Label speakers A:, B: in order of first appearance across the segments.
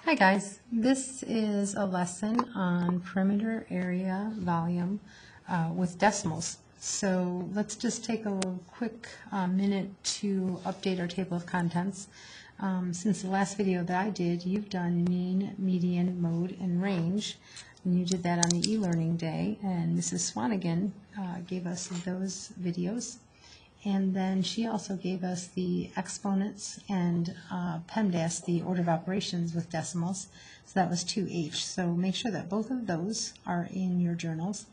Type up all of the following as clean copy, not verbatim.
A: Hi guys, this is a lesson on perimeter, area, volume with decimals. So let's just take a little quick minute to update our table of contents. Since the last video that I did, you've done mean, median, mode, and range. And you did that on the e-learning day, and Mrs. Swanigan gave us those videos. And then she also gave us the exponents and PEMDAS, the order of operations with decimals. So that was 2H. So make sure that both of those are in your journals.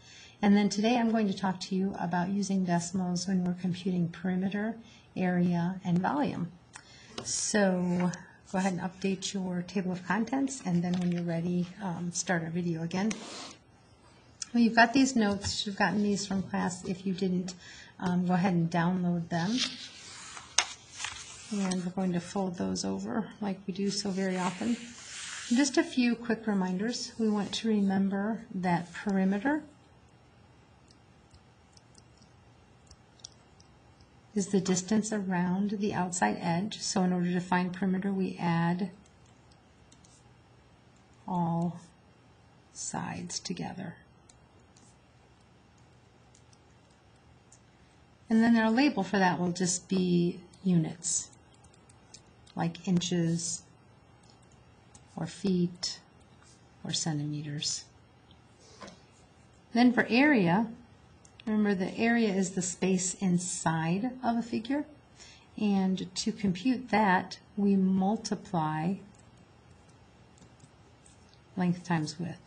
A: And then today I'm going to talk to you about using decimals when we're computing perimeter, area, and volume. So go ahead and update your table of contents, and then when you're ready, start our video again. Well, you've got these notes. You've gotten these from class. If you didn't, go ahead and download them. And we're going to fold those over like we do so very often. Just a few quick reminders. We want to remember that perimeter is the distance around the outside edge. So in order to find perimeter, we add all sides together. And then our label for that will just be units, like inches, or feet, or centimeters. Then for area, remember the area is the space inside of a figure. And to compute that, we multiply length times width.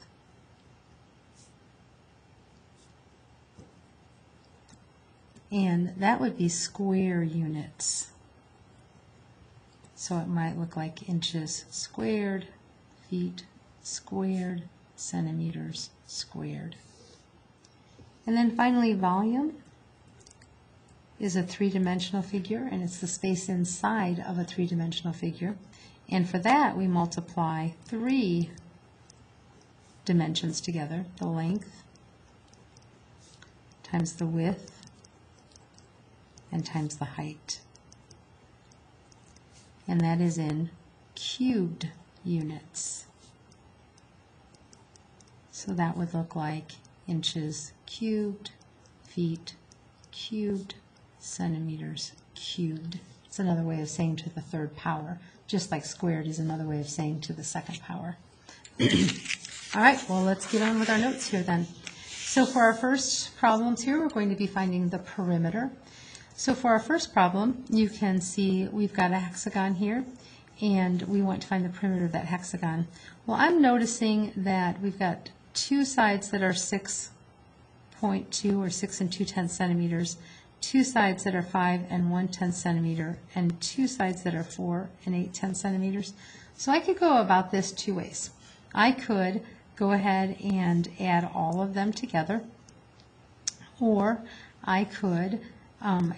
A: And that would be square units. So it might look like inches squared, feet squared, centimeters squared. And then finally, volume is a three-dimensional figure, and it's the space inside of a three-dimensional figure. And for that, we multiply three dimensions together, the length times the width and times the height. And that is in cubed units. So that would look like inches cubed, feet cubed, centimeters cubed. It's another way of saying to the third power, just like squared is another way of saying to the second power. All right, well, let's get on with our notes here then. So for our first problems here, we're going to be finding the perimeter. So for our first problem, you can see we've got a hexagon here, and we want to find the perimeter of that hexagon. Well, I'm noticing that we've got two sides that are 6.2 or 6 2/10 centimeters, two sides that are 5 1/10 centimeter, and two sides that are 4 8/10 centimeters. So I could go about this two ways. I could go ahead and add all of them together, or I could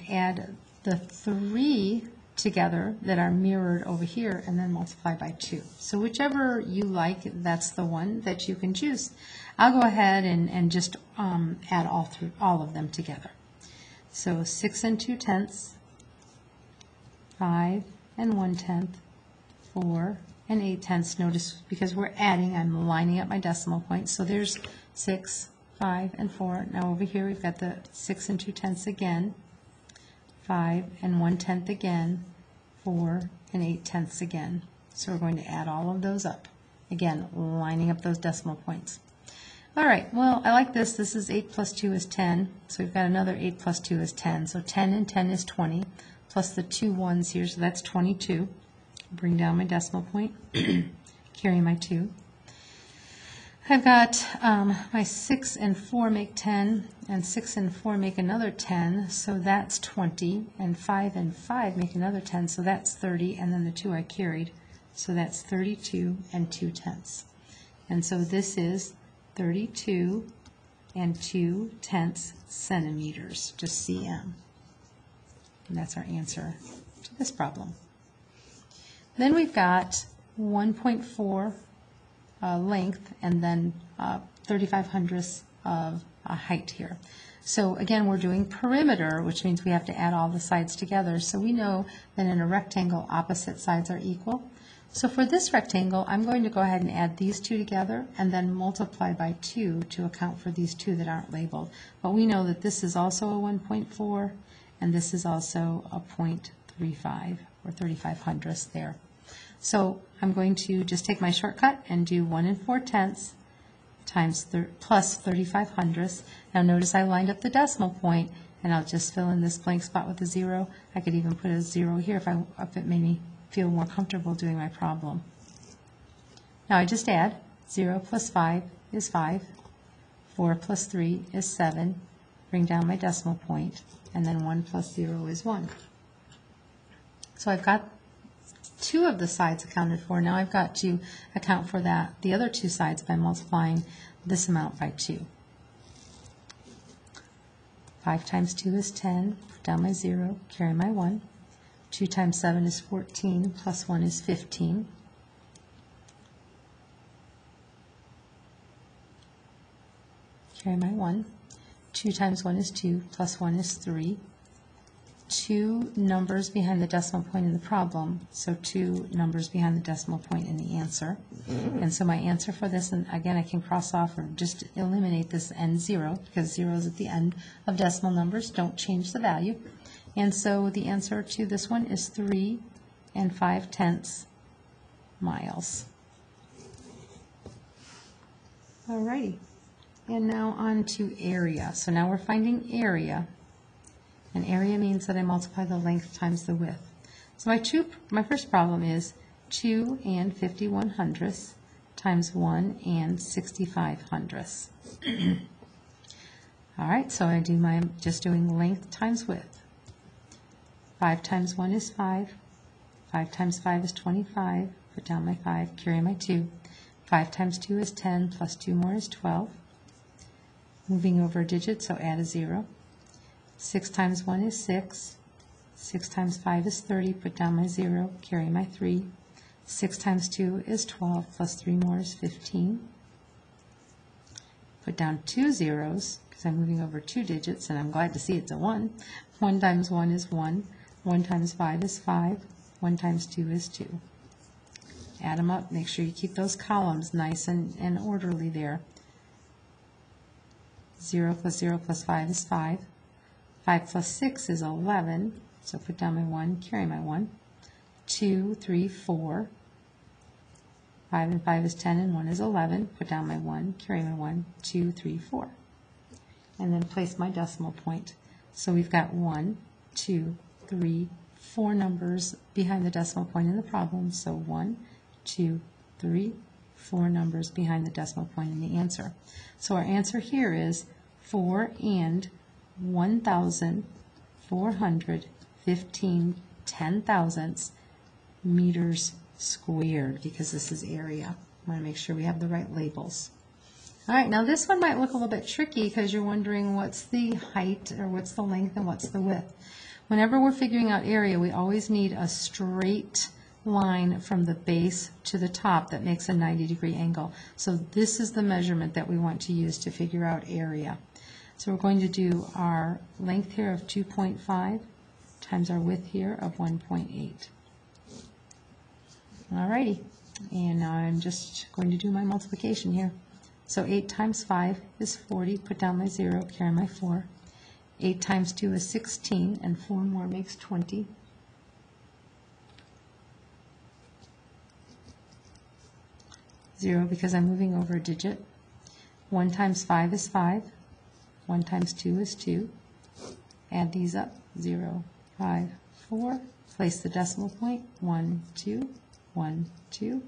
A: add the three together that are mirrored over here and then multiply by 2. So whichever you like, that's the one that you can choose. I'll go ahead and just add all of them together. So 6 2/10, 5 1/10, 4 8/10. Notice because we're adding, I'm lining up my decimal points. So there's 6, 5, and 4. Now over here we've got the 6 2/10 again, 5 1/10 again, 4 8/10 again. So we're going to add all of those up. Again, lining up those decimal points. All right, well, I like this. This is 8 plus 2 is 10. So we've got another 8 plus 2 is 10. So 10 and 10 is 20, plus the 2 ones here, so that's 22. Bring down my decimal point, carry my 2. I've got my 6 and 4 make 10, and 6 and 4 make another 10, so that's 20, and 5 and 5 make another 10, so that's 30, and then the 2 I carried, so that's 32 2/10. And so this is 32 2/10 centimeters, just cm. And that's our answer to this problem. Then we've got 1.4 length, and then 35 hundredths of height here. So again, we're doing perimeter, which means we have to add all the sides together. So we know that in a rectangle, opposite sides are equal. So for this rectangle, I'm going to go ahead and add these two together and then multiply by 2 to account for these two that aren't labeled. But we know that this is also a 1.4 and this is also a 0.35 or 35/100ths there. So I'm going to just take my shortcut and do 1 4/10 times plus 35/100ths. Now notice I lined up the decimal point, and I'll just fill in this blank spot with a 0. I could even put a 0 here if it made me feel more comfortable doing my problem. Now I just add 0 plus 5 is 5, 4 plus 3 is 7, bring down my decimal point, and then 1 plus 0 is 1. So I've got 2 of the sides accounted for. Now I've got to account for the other 2 sides by multiplying this amount by 2. 5 times 2 is 10, put down my 0, carry my 1. 2 times 7 is 14, plus 1 is 15. Carry my 1. 2 times 1 is 2, plus 1 is 3. 2 numbers behind the decimal point in the problem, so 2 numbers behind the decimal point in the answer. And so my answer for this, and again I can cross off or just eliminate this end 0, because 0 is at the end of decimal numbers, don't change the value. And so the answer to this one is 3 5/10 miles. Alrighty, and now on to area. So now we're finding area. And area means that I multiply the length times the width. So my first problem is 2 51/100ths times 1 65/100ths. All right, so I do just doing length times width. 5 times 1 is 5. 5 times 5 is 25. Put down my 5, carry my 2. 5 times 2 is 10, plus 2 more is 12. Moving over a digit, so add a 0. 6 times 1 is 6. 6 times 5 is 30. Put down my 0, carry my 3. 6 times 2 is 12, plus 3 more is 15. Put down 2 zeros, because I'm moving over 2 digits, and I'm glad to see it's a 1. 1 times 1 is 1. 1 times 5 is 5. 1 times 2 is 2. Add them up. Make sure you keep those columns nice and orderly there. 0 plus 0 plus 5 is 5. 5 plus 6 is 11. So put down my 1, carry my 1. 2, 3, 4. 5 and 5 is 10 and 1 is 11. Put down my 1, carry my 1, 2, 3, 4. And then place my decimal point. So we've got 1, 2, 3, 4 numbers behind the decimal point in the problem. So 1, 2, 3, 4 numbers behind the decimal point in the answer. So our answer here is 4 and 1,415 10,000ths meters squared, because this is area. I want to make sure we have the right labels. All right, now this one might look a little bit tricky because you're wondering what's the height or what's the length and what's the width. Whenever we're figuring out area, we always need a straight line from the base to the top that makes a 90-degree angle. So this is the measurement that we want to use to figure out area. So we're going to do our length here of 2.5 times our width here of 1.8. Alrighty, and now I'm just going to do my multiplication here. So 8 times 5 is 40, put down my 0, carry my 4. 8 times 2 is 16, and 4 more makes 20. Zero because I'm moving over a digit. 1 times 5 is 5. 1 times 2 is 2. Add these up. 0, 5, 4. Place the decimal point. 1, 2, 1, 2.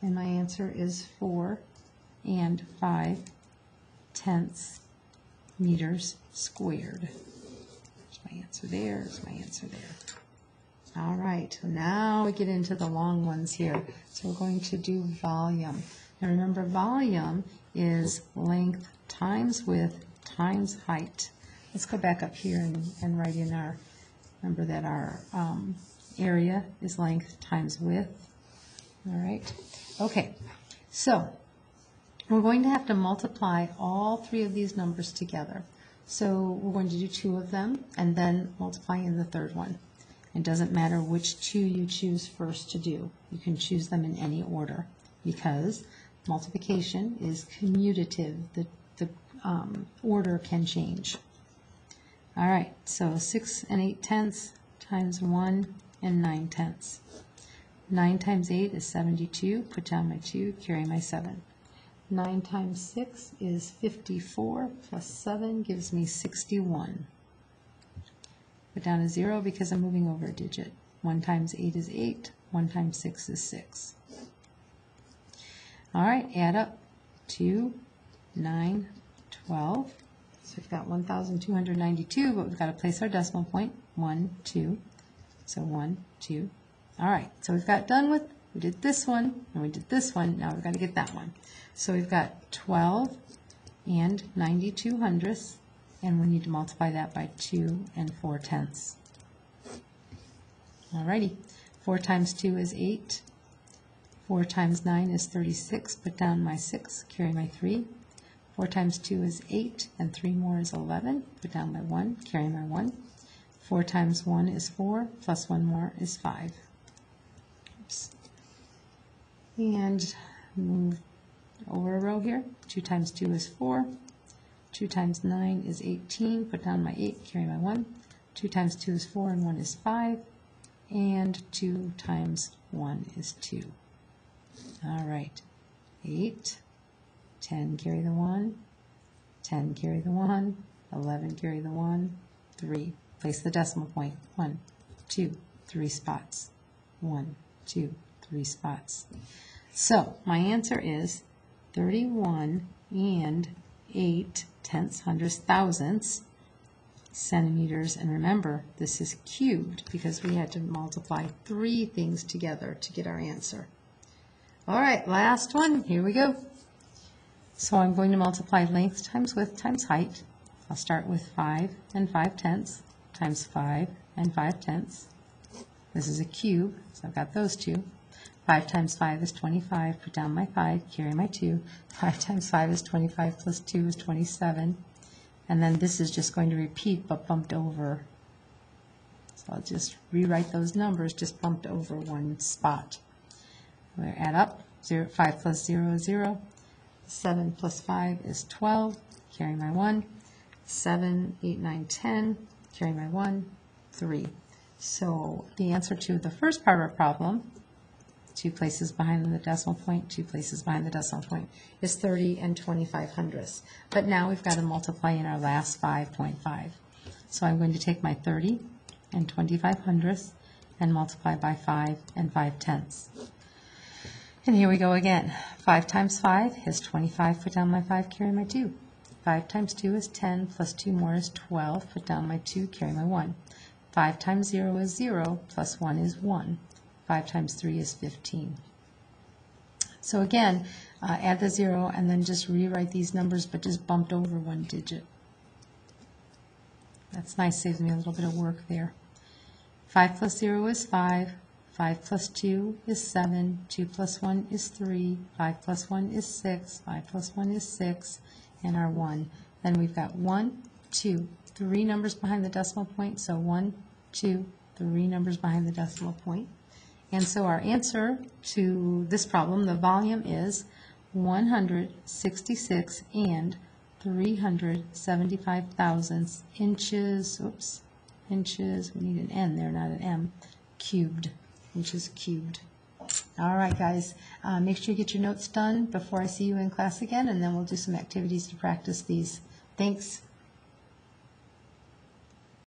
A: And my answer is 4 and 5/10 meters squared. There's my answer there. There's my answer there. All right, now we get into the long ones here. So we're going to do volume. Now remember, volume is length times width times height. Let's go back up here and write in our, remember that our area is length times width. All right, okay, so we're going to have to multiply all 3 of these numbers together. So we're going to do 2 of them and then multiply in the third one. It doesn't matter which two you choose first to do. You can choose them in any order because multiplication is commutative. The order can change. All right, so 6 8/10 times 1 9/10. 9 times 8 is 72. Put down my 2, carry my 7. 9 times 6 is 54, plus 7 gives me 61. Put down a 0 because I'm moving over a digit. 1 times 8 is 8. 1 times 6 is 6. All right, add up. 2, 9, 12. So we've got 1,292, but we've got to place our decimal point. 1, 2. So 1, 2. All right, so we've got done with, we did this one, and we did this one. Now we've got to get that one. So we've got 12 and 92 hundredths, and we need to multiply that by 2 4/10. All righty, 4 times 2 is 8. 4 times 9 is 36. Put down my 6, carry my 3. 4 times 2 is 8, and 3 more is 11. Put down my 1, carry my 1. 4 times 1 is 4, plus 1 more is 5. Oops. And move over a row here. 2 times 2 is 4. 2 times 9 is 18. Put down my 8, carry my 1. 2 times 2 is 4, and 1 is 5. And 2 times 1 is 2. All right. 8. 10, carry the 1. 10, carry the 1. 11, carry the 1. 3. Place the decimal point. 1, 2, 3 spots. 1, 2, 3 spots. So my answer is 31 8/10 centimeters. And remember, this is cubed because we had to multiply 3 things together to get our answer. All right, last one. Here we go. So I'm going to multiply length times width times height. I'll start with 5 5/10 times 5 5/10. This is a cube, so I've got those two. 5 times 5 is 25. Put down my 5, carry my 2. 5 times 5 is 25 plus 2 is 27. And then this is just going to repeat but bumped over. So I'll just rewrite those numbers, just bumped over one spot. We'll add up. 5 plus 0 is 0. 7 plus 5 is 12. Carry my 1. 7, 8, 9, 10. Carry my 1. 3. So the answer to the first part of our problem, 2 places behind the decimal point, 2 places behind the decimal point, is 30 and 25 hundredths. But now we've got to multiply in our last 5.5. So I'm going to take my 30 and 25 hundredths and multiply by 5 5/10. And here we go again. 5 times 5 is 25. Put down my 5, carry my 2. 5 times 2 is 10, plus 2 more is 12. Put down my 2, carry my 1. 5 times 0 is 0, plus 1 is 1. 5 times 3 is 15. So again, add the 0 and then just rewrite these numbers, but just bumped over one digit. That's nice, saves me a little bit of work there. 5 plus 0 is 5. 5 plus 2 is 7. 2 plus 1 is 3. 5 plus 1 is 6. 5 plus 1 is 6. And our 1. Then we've got 1, 2, 3 numbers behind the decimal point. So 1, 2, 3 numbers behind the decimal point. And so our answer to this problem, the volume is 166 375 thousandths inches, inches, we need an N there, not an M, cubed, inches cubed. All right, guys, make sure you get your notes done before I see you in class again, and then we'll do some activities to practice these. Thanks.